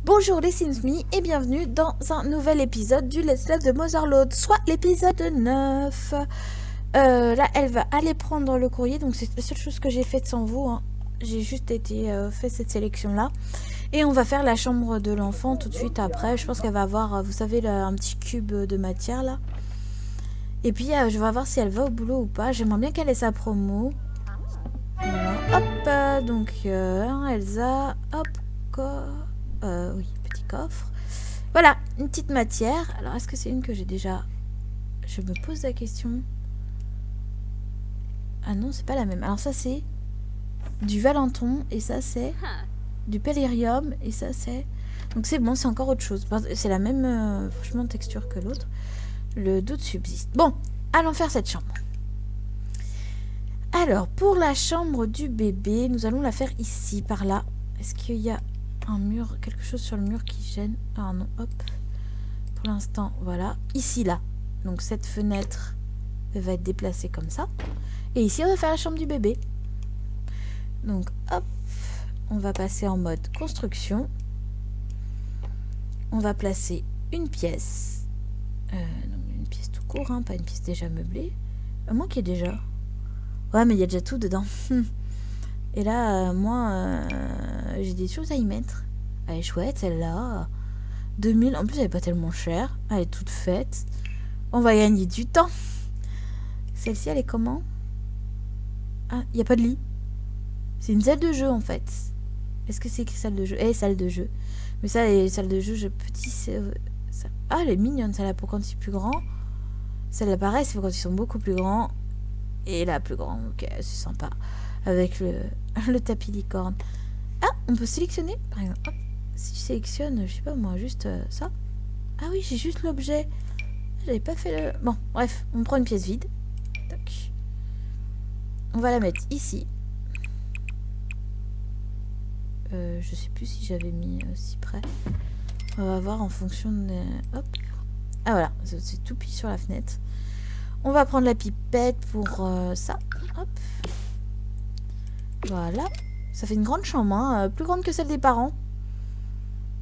Bonjour les Sims Me et bienvenue dans un nouvel épisode du Let's Play de Motherload, soit l'épisode 9. Là, elle va aller prendre le courrier, donc c'est la seule chose que j'ai faite sans vous. Hein. J'ai juste fait cette sélection-là. Et on va faire la chambre de l'enfant tout de suite après. Je pense qu'elle va avoir, vous savez, là, un petit cube de matière là. Et puis, je vais voir si elle va au boulot ou pas. J'aimerais bien qu'elle ait sa promo. Voilà. Hop, donc Elsa, hop, oui, petit coffre. Voilà, une petite matière. Alors, est-ce que c'est une que j'ai déjà... Je me pose la question. Ah non, c'est pas la même. Alors ça, c'est du Valenton, et ça, c'est du Pellerium, et ça, c'est... Donc c'est bon, c'est encore autre chose. C'est la même, franchement, texture que l'autre. Le doute subsiste. Bon, allons faire cette chambre. Alors, pour la chambre du bébé, nous allons la faire ici, par là. Est-ce qu'il y a un mur, quelque chose sur le mur qui gêne? Ah non, hop. Pour l'instant, voilà. Ici, là. Donc cette fenêtre va être déplacée comme ça. Et ici, on va faire la chambre du bébé. Donc, hop. On va passer en mode construction. On va placer une pièce. Donc une pièce tout court, hein, pas une pièce déjà meublée. Moi qui ai déjà... Ouais, mais il y a déjà tout dedans. Et là, moi, j'ai des choses à y mettre. Elle est chouette, celle-là. 2000, en plus, elle est pas tellement chère. Elle est toute faite. On va gagner du temps. Celle-ci, elle est comment? Ah, il n'y a pas de lit. C'est une salle de jeu, en fait. Est-ce que c'est écrit salle de jeu? Eh, salle de jeu. Mais ça, les salles de jeu, Ah, elle est mignonne, celle-là, pour quand ils sont plus grands. Celle-là, pareil, c'est pour quand ils sont beaucoup plus grands. Et là, plus grand, ok, c'est sympa. Avec le tapis licorne. Ah, on peut sélectionner, par exemple. Hop, si je sélectionne, je sais pas moi, juste ça. Ah oui, j'ai juste l'objet. J'avais pas fait le... Bon, bref, on prend une pièce vide. Tac. On va la mettre ici. Je sais plus si j'avais mis si près. On va voir en fonction de... Hop. Ah voilà, c'est tout pile sur la fenêtre. On va prendre la pipette pour ça. Hop. Voilà. Ça fait une grande chambre, hein, plus grande que celle des parents.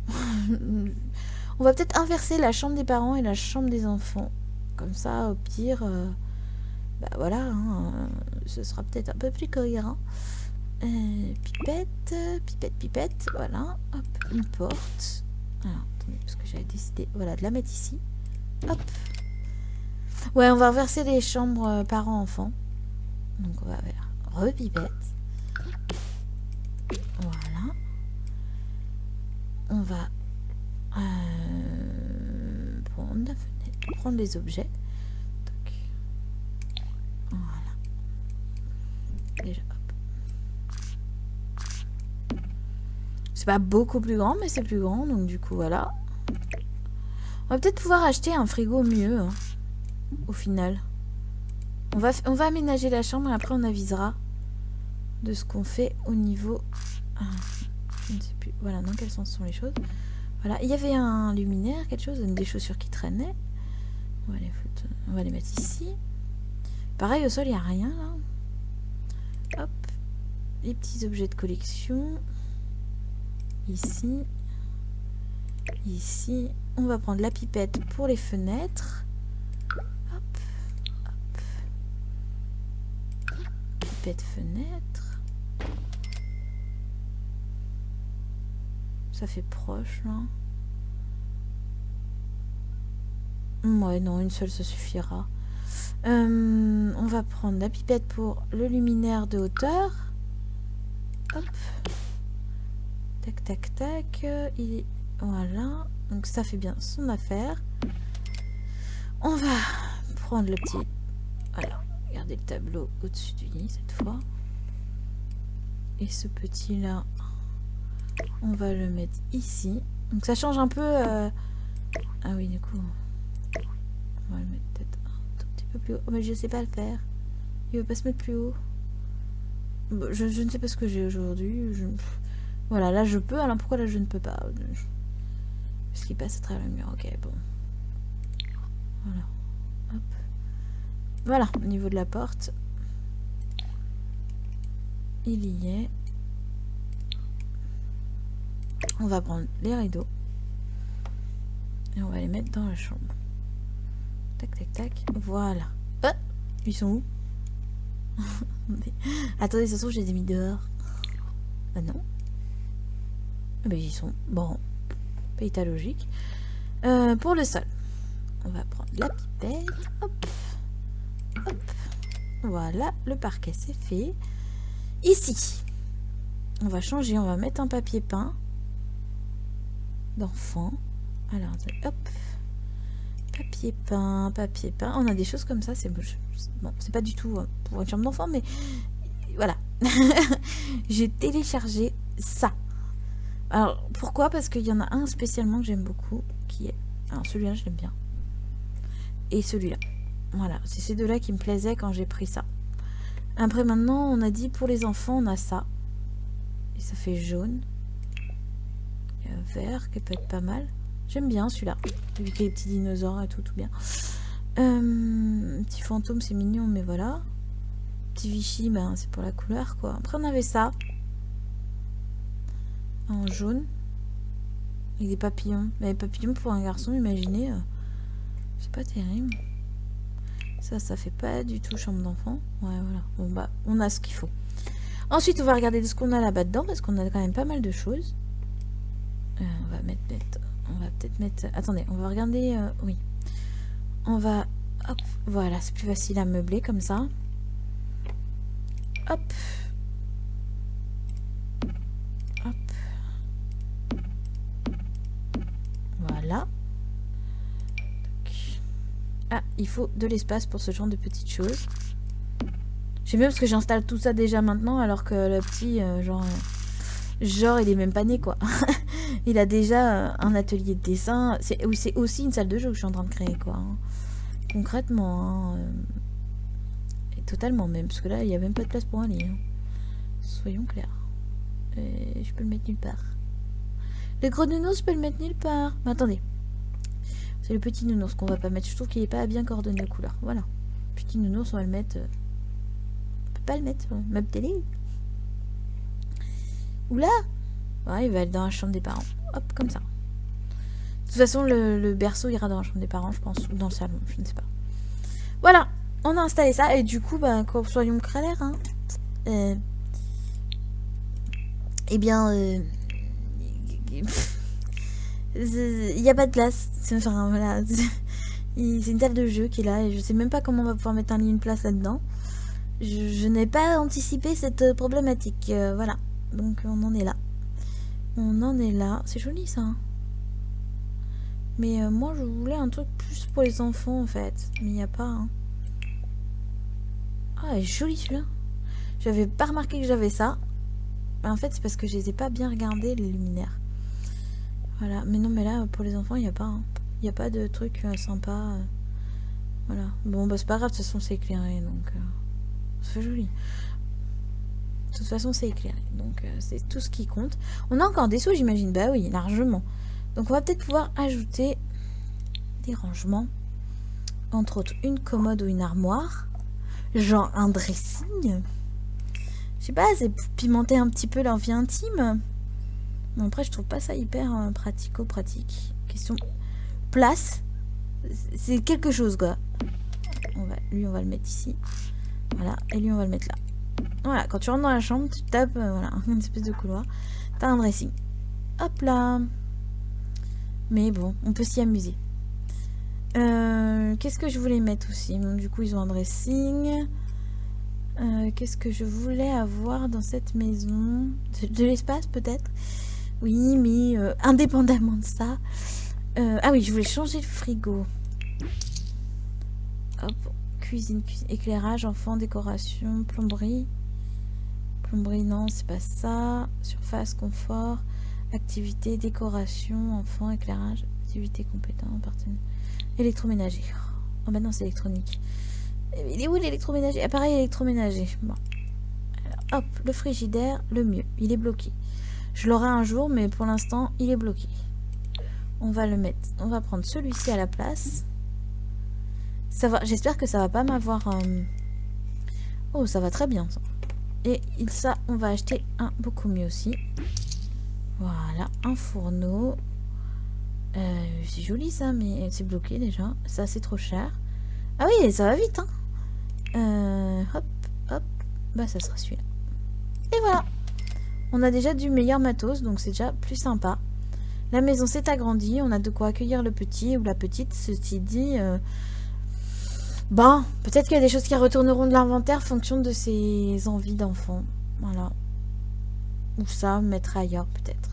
On va peut-être inverser la chambre des parents et la chambre des enfants. Comme ça, au pire, bah voilà, hein, ce sera peut-être un peu plus cohérent. Pipette, pipette, pipette, voilà. Hop, une porte. Alors, attendez, parce que j'avais décidé, voilà, de la mettre ici. Hop. Ouais, on va inverser les chambres parents-enfants. Donc, on va faire repipette. Voilà. On va prendre la fenêtre, prendre les objets. Donc, voilà. Déjà, hop. C'est pas beaucoup plus grand, mais c'est plus grand. Donc, du coup, voilà. On va peut-être pouvoir acheter un frigo mieux, hein, au final. On va aménager la chambre et après on avisera de ce qu'on fait au niveau... je ne sais plus. Voilà, dans quel sens sont les choses. Voilà, il y avait un luminaire, quelque chose, des chaussures qui traînaient. On va les mettre ici. Pareil, au sol, il n'y a rien, là. Hop. Les petits objets de collection. Ici. Ici. On va prendre la pipette pour les fenêtres. Hop. Hop. Pipette fenêtre. Ça fait proche, là. Ouais, non, une seule, ça suffira. On va prendre la pipette pour le luminaire de hauteur. Hop. Tac, tac, tac. Il est... Voilà. Donc ça fait bien son affaire. On va prendre le petit... Voilà. Regardez le tableau au-dessus du lit, cette fois. Et ce petit-là, on va le mettre ici. Donc ça change un peu... Ah oui, du coup... On va le mettre peut-être un tout petit peu plus haut. Oh, mais je sais pas le faire. Il veut pas se mettre plus haut. Bon, je ne sais pas ce que j'ai aujourd'hui. Voilà, là je peux. Alors pourquoi là je ne peux pas? Parce qu'il passe à travers le mur. Ok, bon. Voilà. Hop. Voilà, au niveau de la porte. Il y est. On va prendre les rideaux. Et on va les mettre dans la chambre. Tac, tac, tac. Voilà. Ah, ils sont où? Attendez, de toute façon, je les ai mis dehors. Ah non. Ben, ils sont. Bon. Pas logique. Pour le sol. On va prendre la pipette. Hop. Hop. Voilà. Le parquet, c'est fait. Ici. On va changer. On va mettre un papier peint. D'enfant. Alors, hop. Papier peint, papier peint. On a des choses comme ça. C'est bon, c'est pas du tout pour une chambre d'enfant, mais voilà. J'ai téléchargé ça. Alors, pourquoi? Parce qu'il y en a un spécialement que j'aime beaucoup, qui est... Alors, celui-là, je l'aime bien. Et celui-là. Voilà, c'est ces deux-là qui me plaisaient quand j'ai pris ça. Après, maintenant, on a dit pour les enfants, on a ça. Et ça fait jaune. Il y a un vert qui peut être pas mal. J'aime bien celui-là. Avec les petits dinosaures et tout, tout bien. Petit fantôme, c'est mignon, mais voilà. Petit Vichy, ben, c'est pour la couleur, quoi. Après, on avait ça. En jaune. Avec des papillons. Mais les papillons pour un garçon, imaginez. C'est pas terrible. Ça fait pas du tout chambre d'enfant. Ouais, voilà. Bon, bah, on a ce qu'il faut. Ensuite, on va regarder ce qu'on a là-bas dedans, parce qu'on a quand même pas mal de choses. On va mettre... On va peut-être mettre... Attendez, on va regarder... oui. On va... Hop, voilà, c'est plus facile à meubler comme ça. Hop. Hop. Voilà. Ah, il faut de l'espace pour ce genre de petites choses. J'aime bien parce que j'installe tout ça déjà maintenant, alors que le petit, genre, il est même pas né, quoi. Il a déjà un atelier de dessin. C'est aussi une salle de jeu que je suis en train de créer, quoi. Concrètement, et totalement même, parce que là, il n'y a même pas de place pour un lit. Hein. Soyons clairs. Et je peux le mettre nulle part. Le gros nounours, je peux le mettre nulle part. Mais attendez. C'est le petit nounours qu'on va pas mettre. Je trouve qu'il n'est pas bien coordonné aux couleurs. Voilà. Petit nounours, on va le mettre... On peut pas le mettre. Meuble télé. Oula. Ouais, il va être dans la chambre des parents. Hop, comme ça. De toute façon, le berceau ira dans la chambre des parents, je pense. Ou dans le salon, je ne sais pas. Voilà. On a installé ça. Et du coup, bah, soyons clairs, hein. Eh bien... il n'y a pas de place. Enfin, voilà. C'est une salle de jeu qui est là. Et je sais même pas comment on va pouvoir mettre une place là-dedans. Je n'ai pas anticipé cette problématique. Voilà. Donc, on en est là. On en est là. C'est joli, ça. Hein. Mais moi, je voulais un truc plus pour les enfants, en fait. Mais il n'y a pas. Hein. Ah, il est joli, celui-là. J'avais pas remarqué que j'avais ça. Mais en fait, c'est parce que je les ai pas bien regardés, les luminaires. Voilà. Mais non, mais là, pour les enfants, il n'y a pas. Hein. Il n'y a pas de truc sympa. Voilà. Bon, bah, c'est pas grave. De toute façon, c'est éclairé. Donc, ça fait joli. De toute façon, c'est éclairé. Donc, c'est tout ce qui compte. On a encore des sous, j'imagine. Bah oui, largement. Donc, on va peut-être pouvoir ajouter des rangements. Entre autres, une commode ou une armoire. Genre un dressing. Je sais pas, c'est pour pimenter un petit peu leur vie intime. Mais après, je trouve pas ça hyper pratico-pratique. Question place. C'est quelque chose, quoi. Lui, on va le mettre ici. Voilà. Et lui, on va le mettre là. Voilà. Quand tu rentres dans la chambre, tu tapes, voilà, une espèce de couloir. T'as un dressing. Hop là. Mais bon, on peut s'y amuser. Qu'est-ce que je voulais mettre aussi? Bon, du coup, ils ont un dressing. Qu'est-ce que je voulais avoir dans cette maison? De l'espace, peut-être? Oui, mais indépendamment de ça... ah oui, je voulais changer le frigo. Hop, cuisine, éclairage, enfant, décoration, plomberie. Plomberie, non, c'est pas ça. Surface, confort, activité, décoration, enfant, éclairage, activité compétente, appartenant. Électroménager. Oh bah non, c'est électronique. Il est où l'électroménager? Appareil électroménager. Bon. Alors, hop, le frigidaire, le mieux. Il est bloqué. Je l'aurai un jour, mais pour l'instant, il est bloqué. On va le mettre. On va prendre celui-ci à la place. Ça va. J'espère que ça va pas m'avoir... Oh, ça va très bien, ça. Et ça, on va acheter un beaucoup mieux aussi. Voilà, un fourneau. C'est joli ça, mais c'est bloqué déjà. Ça, c'est trop cher. Ah oui, ça va vite, hein. Hop, hop. Bah, ça sera celui-là. Et voilà. On a déjà du meilleur matos, donc c'est déjà plus sympa. La maison s'est agrandie. On a de quoi accueillir le petit ou la petite. Ceci dit... Bon, peut-être qu'il y a des choses qui retourneront de l'inventaire en fonction de ses envies d'enfant. Voilà. Ou ça, mettre ailleurs, peut-être.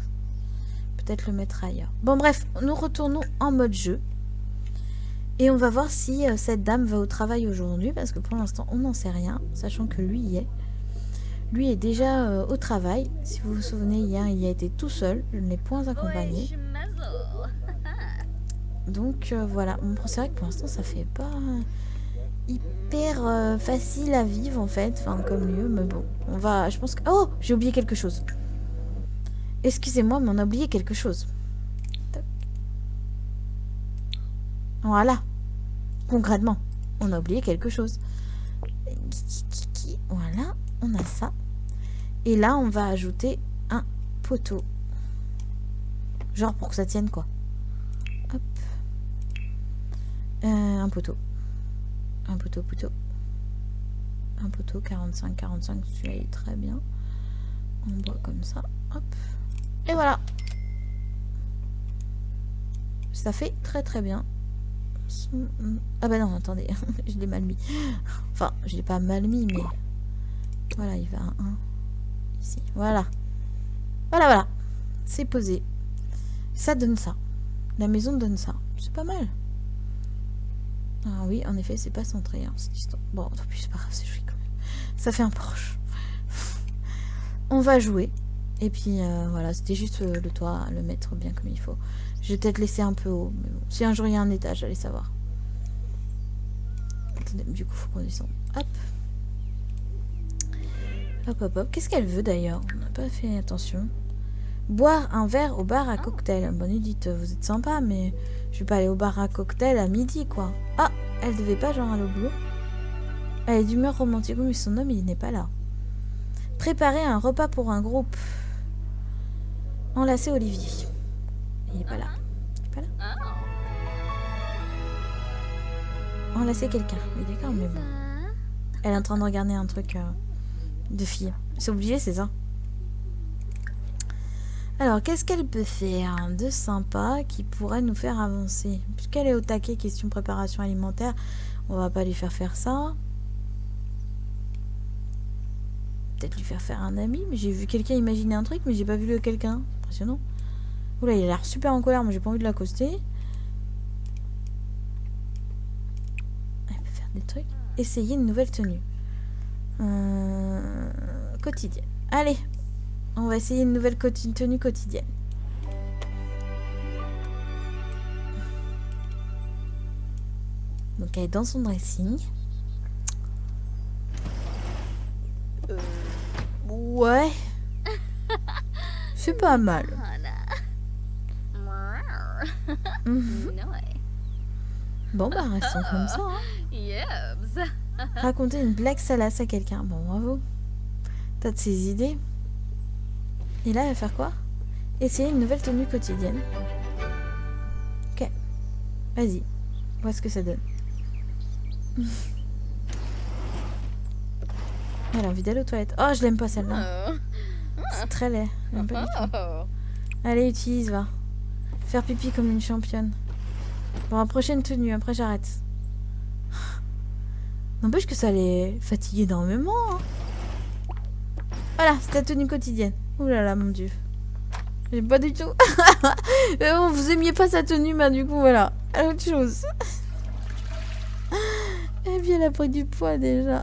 Peut-être le mettre ailleurs. Bon, bref, nous retournons en mode jeu. Et on va voir si cette dame va au travail aujourd'hui, parce que pour l'instant, on n'en sait rien, sachant que lui y est. Lui est déjà au travail. Si vous vous souvenez, hier, il y a été tout seul. Je ne l'ai point accompagné. Donc, voilà. Bon, c'est vrai que pour l'instant, ça fait pas hyper facile à vivre, en fait. Enfin, comme lieu, mais bon. On va... Je pense que... Oh, j'ai oublié quelque chose. Excusez-moi, mais on a oublié quelque chose. Toc. Voilà. Concrètement, on a oublié quelque chose. Voilà, on a ça. Et là, on va ajouter un poteau. Genre pour que ça tienne, quoi. Hop. Un poteau. Un poteau. Un poteau, 45, celui-là est très bien. En bois comme ça. Hop. Et voilà. Ça fait très bien. Ah bah non, attendez. Je l'ai mal mis. Enfin, je l'ai pas mal mis, mais... Voilà, il va un ici. Voilà. Voilà. C'est posé. Ça donne ça. La maison donne ça. C'est pas mal. Ah oui, en effet, c'est pas centré, hein, cette histoire. Bon, tant pis, c'est pas grave, c'est joli quand même. Ça fait un Porsche. On va jouer. Et puis, voilà, c'était juste le toit, le mettre bien comme il faut. Je vais peut-être laisser un peu haut, mais bon. Si un jour il y a un étage, allez savoir. Attendez, du coup, faut qu'on descende. Hop. Hop. Qu'est-ce qu'elle veut d'ailleurs? On n'a pas fait attention. Boire un verre au bar à cocktail. Bon, dites, vous êtes sympa, mais je vais pas aller au bar à cocktail à midi, quoi. Ah, elle devait pas genre aller au boulot. Elle est d'humeur romantique, mais son homme, il n'est pas là. Préparer un repas pour un groupe. Enlacer Olivier. Il est pas là. Enlacer quelqu'un. Oui, d'accord, mais bon. Elle est en train de regarder un truc de fille. C'est obligé, c'est ça. Alors, qu'est-ce qu'elle peut faire de sympa qui pourrait nous faire avancer? Puisqu'elle est au taquet, question préparation alimentaire, on va pas lui faire ça. Peut-être lui faire un ami, mais j'ai vu quelqu'un imaginer un truc, mais j'ai pas vu le quelqu'un. Impressionnant. Oula, il a l'air super en colère, moi j'ai pas envie de l'accoster. Elle peut faire des trucs. Essayer une nouvelle tenue. Quotidienne. Allez, on va essayer une nouvelle tenue quotidienne. Donc elle est dans son dressing. Ouais. C'est pas mal. Bon bah restons comme ça. Hein. Raconter une blague salace à quelqu'un. Bon bravo. T'as de ces idées. Et là elle va faire quoi? Essayer une nouvelle tenue quotidienne. Ok. Vas-y. Vois ce que ça donne. Elle a envie d'aller aux toilettes. Oh, je l'aime pas celle-là. C'est très laid. J'aime pas du tout. Allez, utilise, va. Faire pipi comme une championne. Bon, prochaine tenue, après j'arrête. N'empêche que ça les fatigue énormément. Hein. Voilà, c'est ta tenue quotidienne. Ouh là là, mon dieu. J'aime pas du tout. Bon, vous aimiez pas sa tenue, mais du coup, voilà. Autre chose. Et puis elle a pris du poids déjà.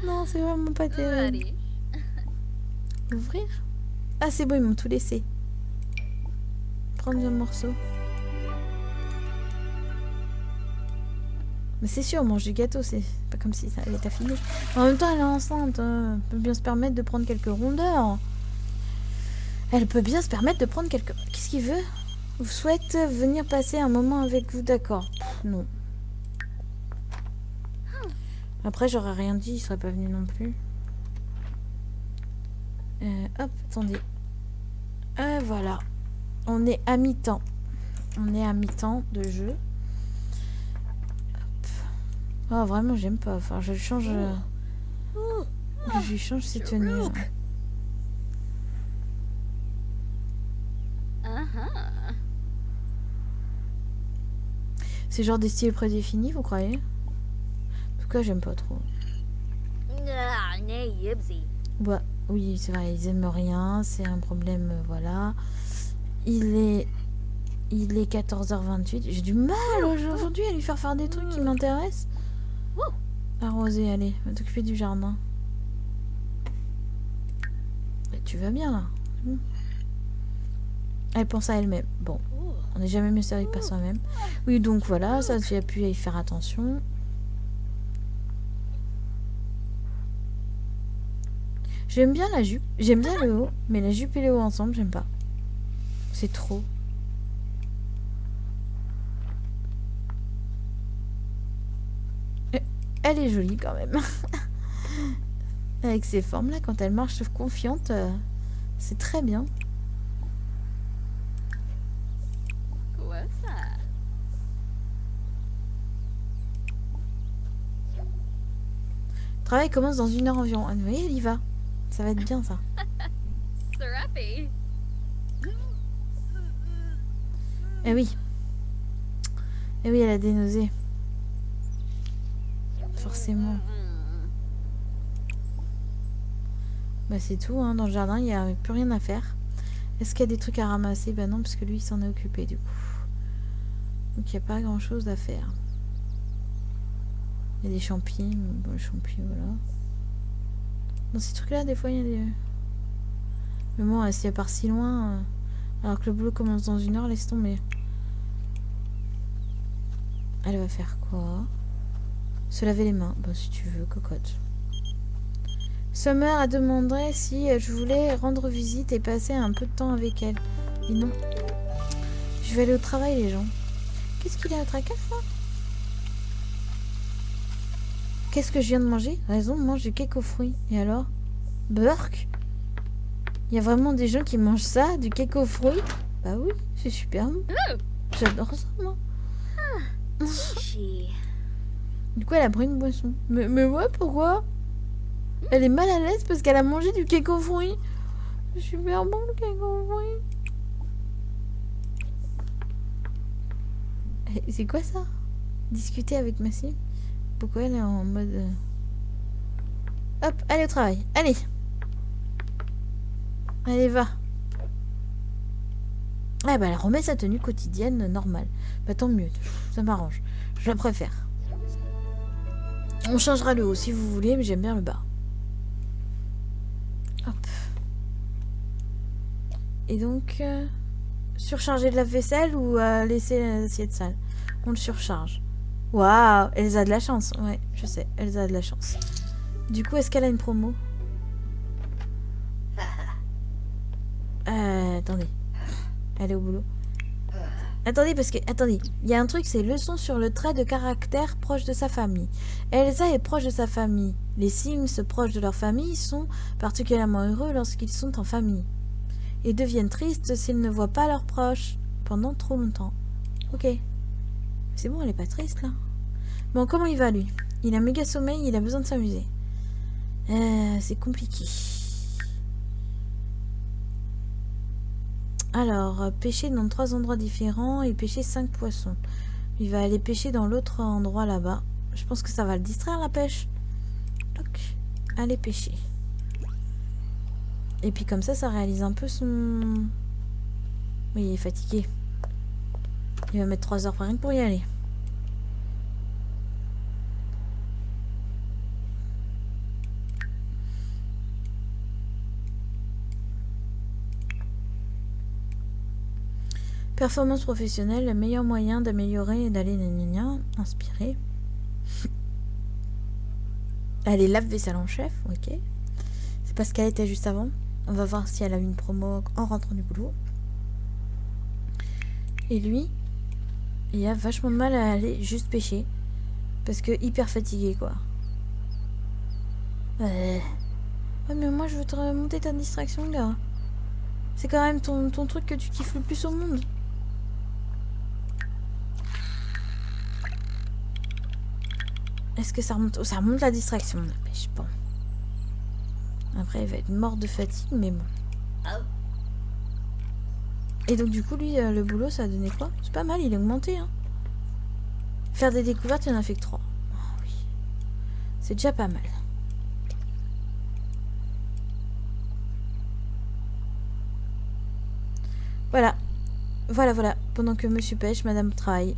Non, c'est vraiment pas terrible. Ouvrir? Ah, c'est bon, ils m'ont tout laissé. Prendre un morceau. Mais c'est sûr, on mange du gâteau, c'est pas comme si ça allait t'affiner. En même temps, elle est enceinte. Elle peut bien se permettre de prendre quelques rondeurs. Elle peut bien se permettre de prendre quelques... Qu'est-ce qu'il veut? Vous souhaite venir passer un moment avec vous, d'accord. Non. Après, j'aurais rien dit, il serait pas venu non plus. Hop, attendez. Voilà. On est à mi-temps. On est à mi-temps de jeu. Oh, vraiment, j'aime pas. Enfin, je change... Je lui change ses tenues. C'est genre des styles prédéfinis, vous croyez? En tout cas, j'aime pas trop. Bah, oui, c'est vrai, ils aiment rien. C'est un problème, voilà. Il est 14h28. J'ai du mal aujourd'hui à lui faire des trucs qui m'intéressent. Arroser, allez, va t'occuper du jardin. Et tu vas bien, là. Elle pense à elle-même. Bon, on n'est jamais mieux servi que par soi-même. Oui, donc voilà, ça, tu as pu y faire attention. J'aime bien la jupe. J'aime bien le haut. Mais la jupe et le haut ensemble, j'aime pas. C'est trop. Elle est jolie quand même. Avec ses formes là, quand elle marche confiante, c'est très bien. Le travail commence dans 1 heure environ. Ah, vous voyez, elle y va. Ça va être bien ça. Eh oui. Eh oui, elle a des nausées. Forcément. Bah c'est tout, hein. Dans le jardin, il n'y a plus rien à faire. Est-ce qu'il y a des trucs à ramasser? Bah non, parce que lui, il s'en est occupé du coup. Donc il n'y a pas grand-chose à faire. Il y a des champignons. Bon, les champignons, voilà. Dans ces trucs-là, des fois, il y a des... Mais bon, si elle part si loin... alors que le boulot commence dans 1 heure, laisse tomber. Elle va faire quoi? Se laver les mains. Bah si tu veux, cocotte. Summer a demandé si je voulais rendre visite et passer un peu de temps avec elle. Et non. Je vais aller au travail, les gens. Qu'est-ce qu'il y a à tracasse, là? Qu'est-ce que je viens de manger? Raison, mange du cake aux fruits. Et alors? Burk? Il y a vraiment des gens qui mangent ça, du cake aux fruits? Bah oui, c'est super bon. J'adore ça, moi. Du coup, elle a pris une boisson. Mais ouais, pourquoi? Elle est mal à l'aise parce qu'elle a mangé du cake aux fruits. C'est super bon, le cake aux fruits. C'est quoi ça? Discuter avec Massy? Pourquoi elle est en mode... Hop, allez au travail. Allez. Allez, va. Ah bah elle remet sa tenue quotidienne normale. Bah tant mieux, ça m'arrange. Je la préfère. On changera le haut si vous voulez, mais j'aime bien le bas. Hop. Et donc... surcharger de la vaisselle ou laisser l'assiette sale? On le surcharge. Waouh, Elsa a de la chance. Ouais, je sais, Elsa a de la chance. Du coup, est-ce qu'elle a une promo? Attendez. Elle est au boulot. Attendez, parce que... Attendez. Il y a un truc, c'est leçon sur le trait de caractère proche de sa famille. Elsa est proche de sa famille. Les Sims proches de leur famille sont particulièrement heureux lorsqu'ils sont en famille. Et deviennent tristes s'ils ne voient pas leurs proches pendant trop longtemps. Ok. C'est bon, elle est pas triste, là. Bon, comment il va, lui? Il a méga sommeil, il a besoin de s'amuser. C'est compliqué. Alors, pêcher dans 3 endroits différents et pêcher 5 poissons. Il va aller pêcher dans l'autre endroit là-bas. Je pense que ça va le distraire, la pêche. Toc. Allez pêcher. Et puis comme ça réalise un peu son... Oui, il est fatigué. Il va mettre 3 heures par rien pour y aller. Performance professionnelle, le meilleur moyen d'améliorer et d'aller gna inspirer. Elle est lave-vaisselle en chef, ok. C'est parce qu'elle était juste avant. On va voir si elle a eu une promo en rentrant du boulot. Et lui, il a vachement de mal à aller juste pêcher. Parce que hyper fatigué, quoi. Ouais, mais moi je veux te remonter ta distraction, gars. C'est quand même ton truc que tu kiffes le plus au monde. Est-ce que ça remonte? Oh, ça remonte la distraction, la pêche. Bon. Après, il va être mort de fatigue, mais bon. Et donc, du coup, lui, le boulot, ça a donné quoi? C'est pas mal, il est augmenté, hein. Faire des découvertes, il en a fait que 3. Oh, oui. C'est déjà pas mal. Voilà. Voilà. Pendant que monsieur pêche, madame travaille.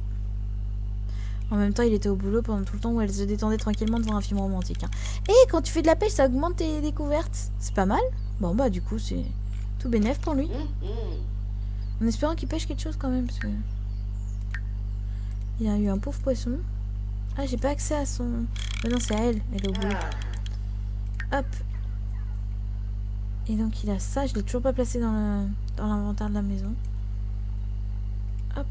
En même temps, il était au boulot pendant tout le temps où elle se détendait tranquillement devant un film romantique. Hein. Et quand tu fais de la pêche, ça augmente tes découvertes. C'est pas mal. Bon, bah, du coup, c'est tout bénef pour lui. En espérant qu'il pêche quelque chose quand même, parce que... Il a eu un pauvre poisson. Ah, j'ai pas accès à son... Mais non, c'est à elle. Elle est au boulot. Hop. Et donc, il a ça. Je l'ai toujours pas placé dans l'inventaire de la maison. Hop.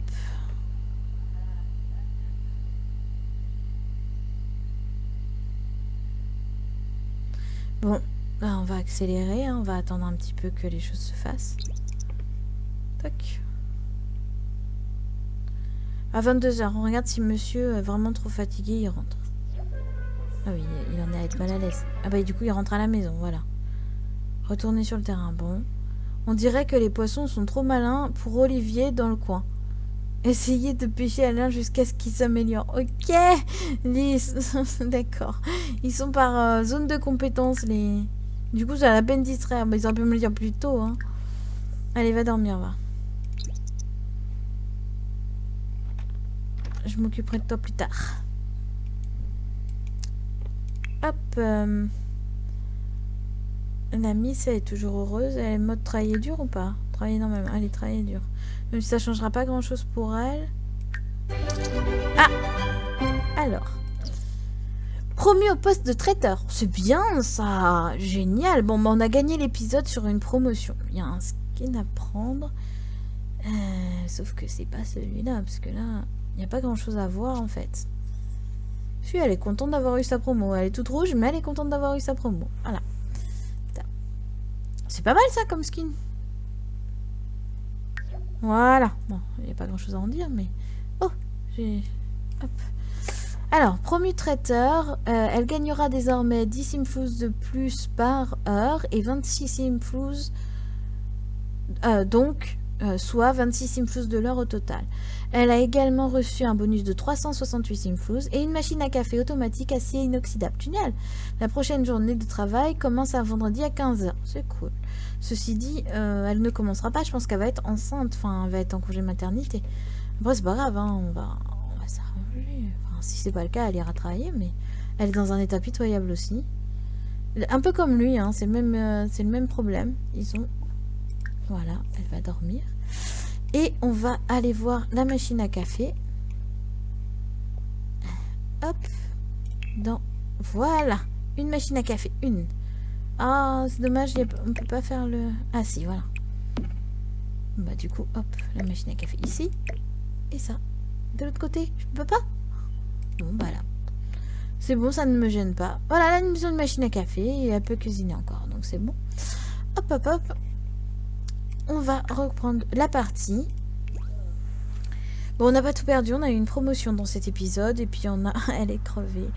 Bon, là, on va accélérer. Hein. On va attendre un petit peu que les choses se fassent. Tac. À 22h, on regarde si monsieur est vraiment trop fatigué, il rentre. Ah oui, il en est à être mal à l'aise. Ah bah du coup, il rentre à la maison, voilà. Retourner sur le terrain, bon. On dirait que les poissons sont trop malins pour Olivier dans le coin. Essayez de pêcher Alain jusqu'à ce qu'il s'améliore. Ok. D'accord. Ils sont par zone de compétence, les... Du coup, ça a la peine distraire. Mais ils auraient pu me le dire plus tôt, hein. Allez, va dormir, va. Je m'occuperai de toi plus tard. Hop. La miss, elle est toujours heureuse. Elle est mode travailler dur ou pas? Travailler normalement. Allez, travailler dur. Même si ça changera pas grand chose pour elle. Ah! Alors. Promu au poste de traiteur. C'est bien ça. Génial. Bon, bah, on a gagné l'épisode sur une promotion. Il y a un skin à prendre. Sauf que c'est pas celui-là. Parce que là, il n'y a pas grand chose à voir en fait. Si, elle est contente d'avoir eu sa promo. Elle est toute rouge, mais elle est contente d'avoir eu sa promo. Voilà. C'est pas mal ça comme skin. Voilà. Bon, il n'y a pas grand chose à en dire, mais... Oh, j'ai... Hop. Alors, promu traiteur, elle gagnera désormais 10 simflous de plus par heure et 26 simflous, soit 26 simflous de l'heure au total. Elle a également reçu un bonus de 368 simflous et une machine à café automatique acier inoxydable. Génial. La prochaine journée de travail commence un vendredi à 15h. C'est cool. Ceci dit, elle ne commencera pas. Je pense qu'elle va être enceinte. Enfin, elle va être en congé maternité. Après, c'est pas grave. Hein, on va s'arranger. Enfin, si c'est pas le cas, elle ira travailler. Mais elle est dans un état pitoyable aussi. Un peu comme lui. Hein, c'est le même problème. Ils ont... Voilà, elle va dormir. Et on va aller voir la machine à café. Hop. Voilà. Une machine à café. Une. Ah, c'est dommage. On peut pas faire le... Ah si, voilà. Bah du coup, hop. La machine à café ici. Et ça. De l'autre côté. Je peux pas. Bon, bah là. C'est bon, ça ne me gêne pas. Voilà, là, nous avons une machine à café. Et elle peut cuisiner encore. Donc c'est bon. Hop, hop, hop. On va reprendre la partie. Bon, on n'a pas tout perdu. On a eu une promotion dans cet épisode. Et puis, elle est crevée.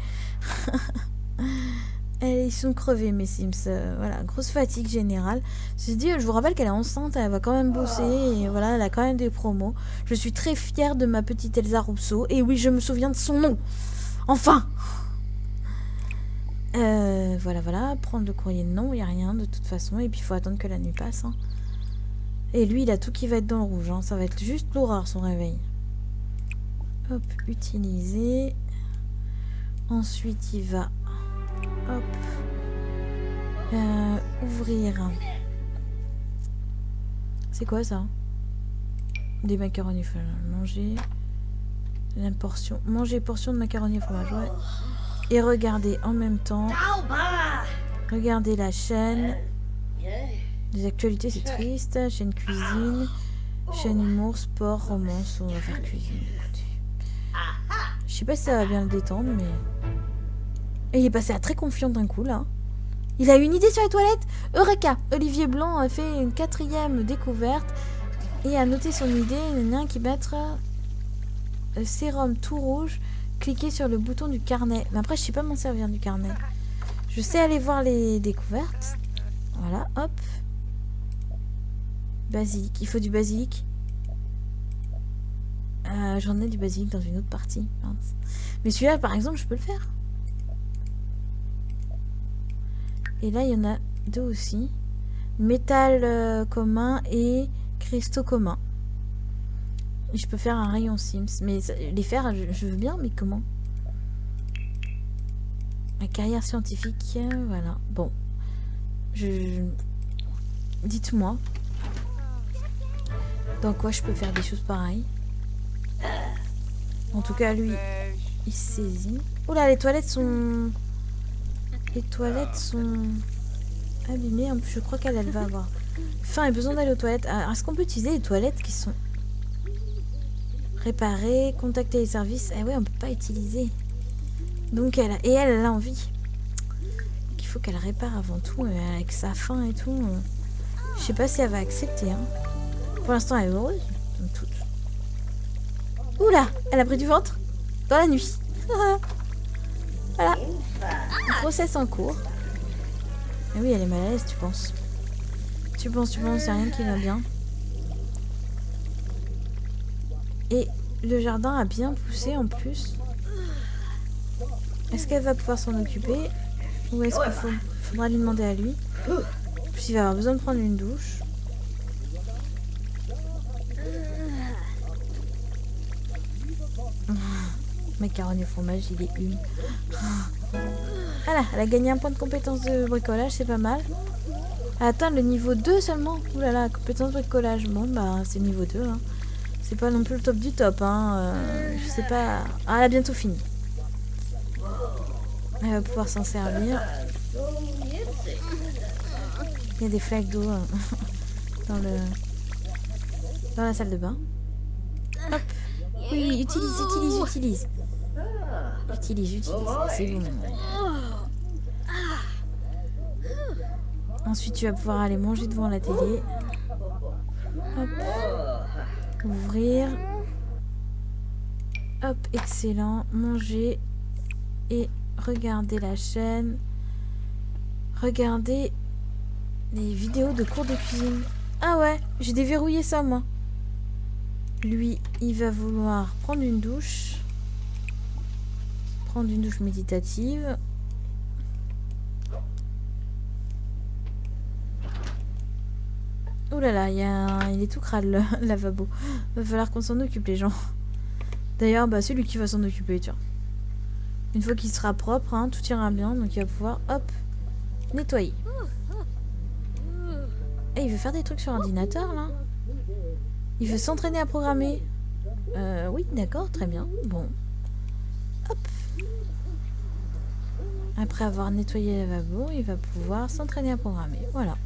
Ils sont crevés, mes Sims. Voilà, grosse fatigue générale. Je vous rappelle qu'elle est enceinte. Elle va quand même bosser. Et voilà, elle a quand même des promos. Je suis très fière de ma petite Elsa Rousseau. Et oui, je me souviens de son nom. Enfin! Voilà. Prendre le courrier de nom. Il n'y a rien de toute façon. Et puis, il faut attendre que la nuit passe. Hein. Et lui, il a tout qui va être dans le rouge. Hein. Ça va être juste l'horreur, son réveil. Hop, utiliser. Ensuite, il va... Hop. Ouvrir. C'est quoi, ça? Des macaronis fromage. Manger... La portion... Manger portion de macaronis fromage, ouais. Et regarder en même temps. Regarder la chaîne. Les actualités, c'est triste. Chaîne cuisine. Chaîne humour, sport, romance. On va faire cuisine. Je sais pas si ça va bien le détendre, mais... Et il est passé à très confiant d'un coup, là. Il a une idée sur les toilettes. Eureka. Olivier Blanc a fait une 4e découverte et a noté son idée. Il y a qui mettre sérum tout rouge. Cliquez sur le bouton du carnet. Mais après, je sais pas m'en servir du carnet. Je sais aller voir les découvertes. Voilà, hop. Basilic. Il faut du basilic. J'en ai du basilic dans une autre partie. Mince. Mais celui-là, par exemple, je peux le faire. Et là, il y en a 2 aussi. Métal commun et cristaux communs. Et je peux faire un rayon Sims. Mais les faire, je veux bien, mais comment? Ma carrière scientifique, voilà. Bon. Dites-moi. Dans quoi je peux faire des choses pareilles. En tout cas, lui, il saisit. Oh là, les toilettes sont... Les toilettes sont abîmées. En plus, je crois qu'elle va avoir faim et besoin d'aller aux toilettes. Est-ce qu'on peut utiliser les toilettes qui sont réparées, contacter les services? Eh ouais, on peut pas utiliser. Donc, elle a envie. Il faut qu'elle répare avant tout, avec sa faim et tout. Je sais pas si elle va accepter. Hein. Pour l'instant, elle est heureuse. Comme toute. Oula, elle a pris du ventre dans la nuit. Voilà. Grossesse en cours. Ah oui, elle est mal à l'aise, tu penses. Tu penses, c'est rien qui va bien. Et le jardin a bien poussé en plus. Est-ce qu'elle va pouvoir s'en occuper? Ou est-ce qu'il faudra lui demander à lui? En plus, il va avoir besoin de prendre une douche. Macaroni au fromage, il est une. Voilà, elle a gagné un point de compétence de bricolage, c'est pas mal. Elle atteint le niveau 2 seulement. Ouh là là, compétence de bricolage. Bon, bah, c'est niveau 2. Hein. C'est pas non plus le top du top. Hein. Je sais pas. Ah, elle a bientôt fini. Elle va pouvoir s'en servir. Il y a des flaques d'eau dans la salle de bain. Hop. Oui, utilise. Utilise. C'est bon. Ensuite, tu vas pouvoir aller manger devant la télé. Hop. Ouvrir. Hop, excellent. Manger et regarder la chaîne. Regarder les vidéos de cours de cuisine. Ah ouais, j'ai déverrouillé ça, moi. Lui, il va vouloir prendre une douche. Prendre une douche méditative. Oh là là, il est tout crade le lavabo. Va falloir qu'on s'en occupe, les gens. D'ailleurs, bah, c'est lui qui va s'en occuper, tiens. Une fois qu'il sera propre, hein, tout ira bien. Donc il va pouvoir, hop, nettoyer. Et il veut faire des trucs sur ordinateur, là. Il veut s'entraîner à programmer. Oui, d'accord, très bien. Bon. Hop. Après avoir nettoyé le lavabo, il va pouvoir s'entraîner à programmer. Voilà.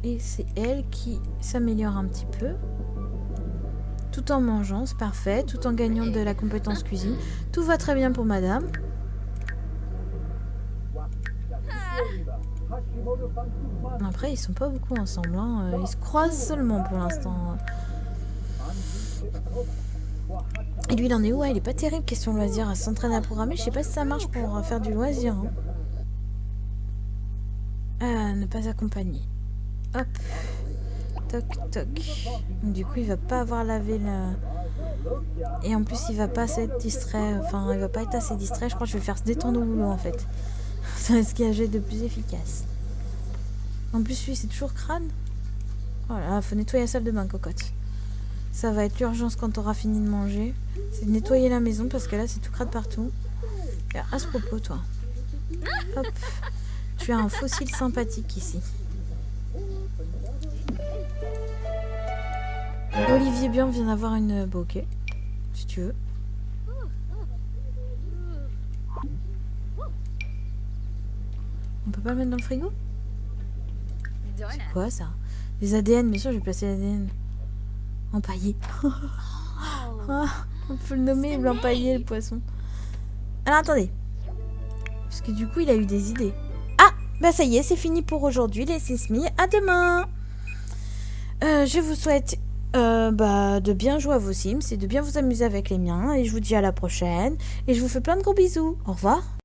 Et c'est elle qui s'améliore un petit peu. Tout en mangeant, c'est parfait. Tout en gagnant de la compétence cuisine. Tout va très bien pour madame. Après, ils sont pas beaucoup ensemble. Hein. Ils se croisent seulement pour l'instant. Et lui, il en est où? Il est pas terrible, question loisir. À s'entraîner à programmer, je sais pas si ça marche pour faire du loisir. Hein. Ne pas accompagner. Hop. Toc, toc. Donc, du coup, il va pas avoir lavé le... Et en plus, il va pas être distrait. Enfin, il va pas être assez distrait. Je crois que je vais le faire se détendre au boulot, en fait. C'est ce qu'il y a de plus efficace. En plus, lui, c'est toujours crâne. Voilà, faut nettoyer la salle de bain, cocotte. Ça va être l'urgence quand t'auras fini de manger. C'est de nettoyer la maison parce que là, c'est tout crade partout. Et à ce propos, toi. Hop. Tu as un fossile sympathique ici. Olivier Bian vient d'avoir une bouquet. Si tu veux. On peut pas le mettre dans le frigo? C'est quoi ça? Des ADN, bien sûr, j'ai placé l'ADN. Empaillé. On peut le nommer blanc paillé, le poisson. Alors, attendez. Parce que du coup, il a eu des idées. Ah, bah ça y est, c'est fini pour aujourd'hui, les Sesmi. À demain. Je vous souhaite de bien jouer à vos Sims et de bien vous amuser avec les miens. Et je vous dis à la prochaine. Et je vous fais plein de gros bisous. Au revoir.